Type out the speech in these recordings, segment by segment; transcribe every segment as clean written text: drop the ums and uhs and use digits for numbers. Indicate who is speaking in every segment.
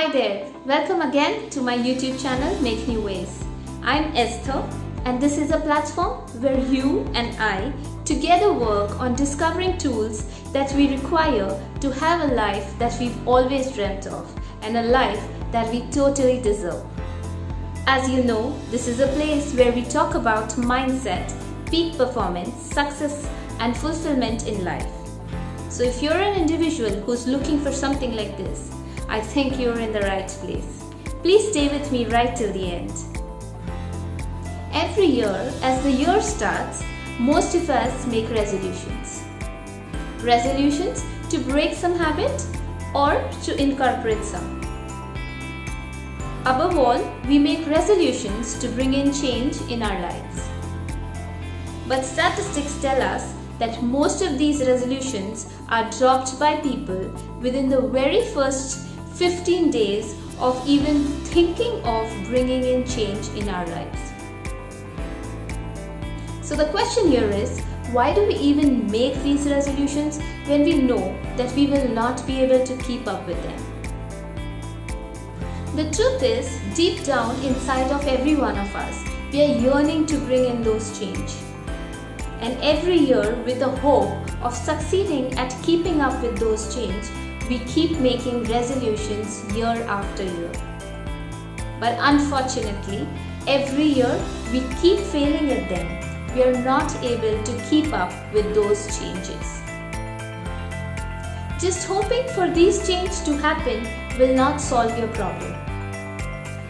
Speaker 1: Hi there, welcome again to my YouTube channel Make New Ways. I'm Esther and this is a platform where you and I together work on discovering tools that we require to have a life that we've always dreamt of and a life that we totally deserve. As you know, this is a place where we talk about mindset, peak performance, success and fulfillment in life. So if you're an individual who's looking for something like this, I think you're in the right place. Please stay with me right till the end. Every year, as the year starts, most of us make resolutions. Resolutions to break some habit or to incorporate some. Above all, we make resolutions to bring in change in our lives. But statistics tell us that most of these resolutions are dropped by people within the very first 15 days of even thinking of bringing in change in our lives. So the question here is, why do we even make these resolutions when we know that we will not be able to keep up with them? The truth is, deep down inside of every one of us, we are yearning to bring in those change. And every year, with the hope of succeeding at keeping up with those change, we keep making resolutions year after year. But unfortunately, every year we keep failing at them. We are not able to keep up with those changes. Just hoping for these changes to happen will not solve your problem.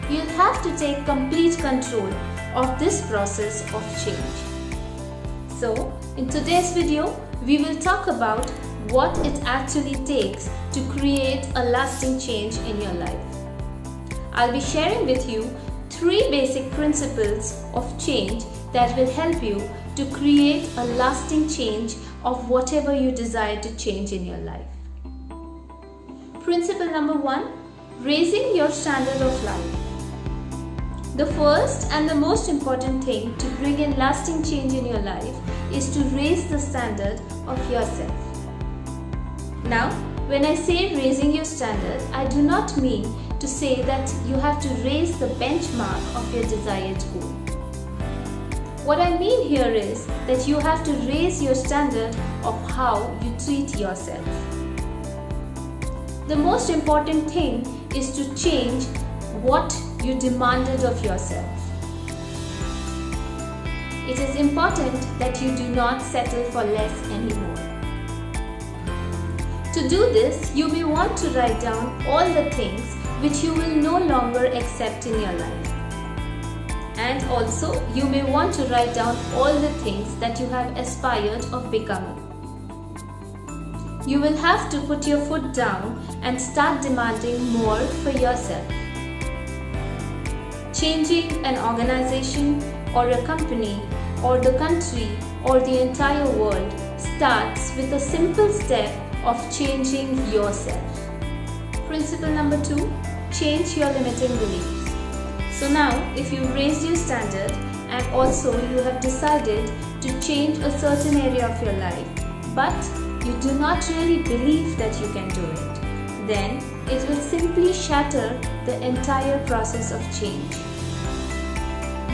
Speaker 1: You'll have to take complete control of this process of change. So, in today's video, we will talk about what it actually takes to create a lasting change in your life. I'll be sharing with you 3 basic principles of change that will help you to create a lasting change of whatever you desire to change in your life. Principle number 1, raising your standard of life. The first and the most important thing to bring in lasting change in your life is to raise the standard of yourself. Now, when I say raising your standard, I do not mean to say that you have to raise the benchmark of your desired goal. What I mean here is that you have to raise your standard of how you treat yourself. The most important thing is to change what you demanded of yourself. It is important that you do not settle for less anymore. To do this, you may want to write down all the things which you will no longer accept in your life. And also, you may want to write down all the things that you have aspired of becoming. You will have to put your foot down and start demanding more for yourself. Changing an organization or a company or the country or the entire world starts with a simple step of changing yourself. Principle number 2, change your limiting beliefs. So now, if you raised your standard and also you have decided to change a certain area of your life, but you do not really believe that you can do it, then it will simply shatter the entire process of change.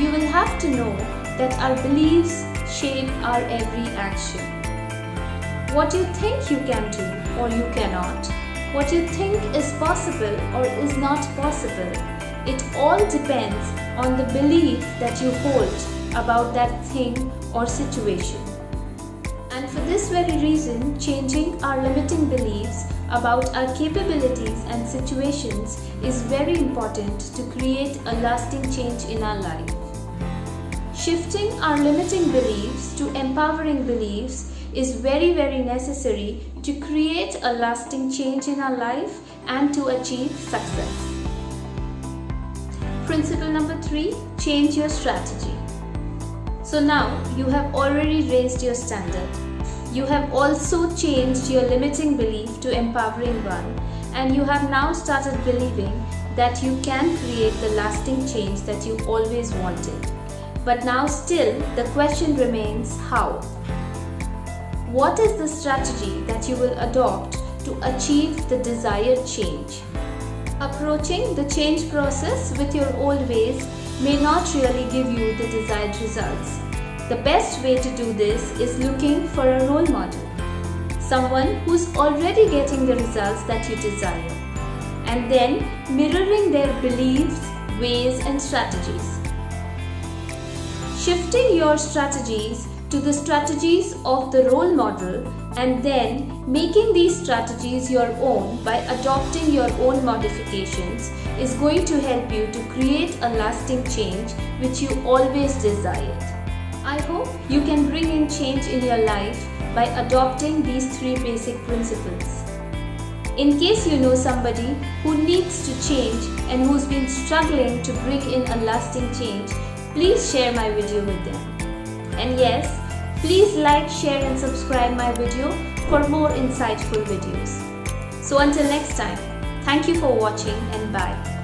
Speaker 1: You will have to know that our beliefs shape our every action. What you think you can do or you cannot, what you think is possible or is not possible, it all depends on the belief that you hold about that thing or situation. And for this very reason, changing our limiting beliefs about our capabilities and situations is very important to create a lasting change in our life. Shifting our limiting beliefs to empowering beliefs is very necessary to create a lasting change in our life and to achieve success. Principle number 3, change your strategy. So now you have already raised your standard. You have also changed your limiting belief to empowering one, and you have now started believing that you can create the lasting change that you always wanted. But now still the question remains, how? What is the strategy that you will adopt to achieve the desired change? Approaching the change process with your old ways may not really give you the desired results. The best way to do this is looking for a role model, someone who's already getting the results that you desire, and then mirroring their beliefs, ways, and strategies. Shifting your strategies to the strategies of the role model and then making these strategies your own by adopting your own modifications is going to help you to create a lasting change which you always desired. I hope you can bring in change in your life by adopting these 3 basic principles. In case you know somebody who needs to change and who's been struggling to bring in a lasting change, please share my video with them. And yes, please like, share and subscribe my video for more insightful videos. So until next time, thank you for watching and bye.